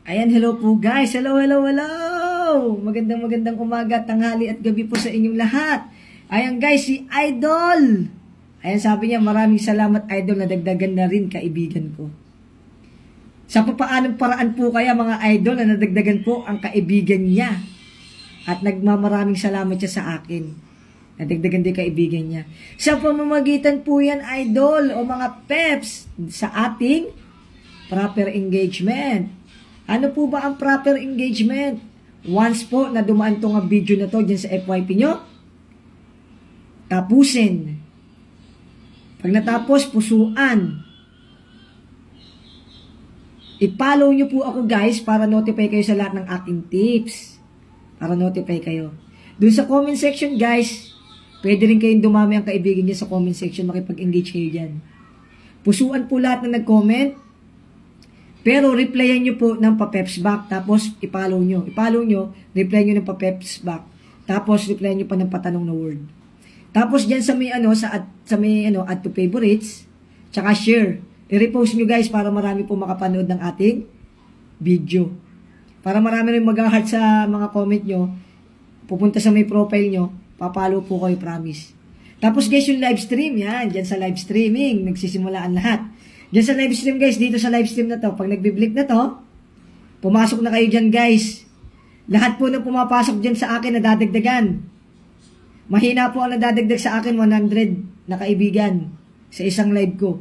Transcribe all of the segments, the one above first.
Ayan, hello po guys. Hello, hello, hello. Magandang umaga, tanghali at gabi po sa inyong lahat. Ayan guys, si Idol. Ayan, sabi niya, maraming salamat Idol, nadagdagan na rin kaibigan ko. Sa papaanong paraan po kaya mga Idol na nadagdagan po ang kaibigan niya? At nagmamaraming salamat siya sa akin. Nadagdagan din kaibigan niya. Sa pamamagitan po yan Idol o mga peps sa ating proper engagement. Ano po ba ang proper engagement? Once po na dumaan tong video na to dyan sa FYP nyo, tapusin. Pag natapos, pusuan. I-follow nyo po ako guys para notify kayo sa lahat ng aking tips. Para notify kayo. Dun sa comment section guys, pwede rin kayong dumami ang kaibigan niya sa comment section, makipag-engage kayo dyan. Pusuan po lahat na nag-comment. Pero replyan nyo po ng pa-peps back, tapos i-follow nyo. I-follow nyo, reply nyo ng pa-peps back. Tapos replyan nyo pa ng patanong na word. Tapos dyan sa may add to favorites, tsaka share. I-repost nyo guys para marami po makapanood ng ating video. Para marami rin mag-heart sa mga comment nyo, pupunta sa may profile nyo, papalo po kayo, promise. Tapos guys, yung live stream, yan, dyan sa live streaming, nagsisimulaan lahat. Diyan sa live stream guys, dito sa live stream na to, pag nagbi-blip na to, pumasok na kayo dyan guys. Lahat po na pumapasok dyan sa akin, nadadagdagan. Mahina po ang nadadagdag sa akin, 100 na kaibigan sa isang live ko.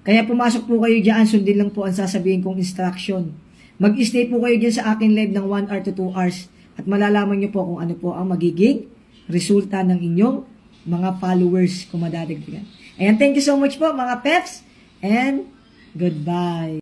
Kaya pumasok po kayo dyan, sundin lang po ang sasabihin kong instruction. Mag-stay po kayo dyan sa akin live ng 1 hour to 2 hours at malalaman nyo po kung ano po ang magiging resulta ng inyong mga followers kung madadagdagan. Ayan, thank you so much po mga peps. And goodbye.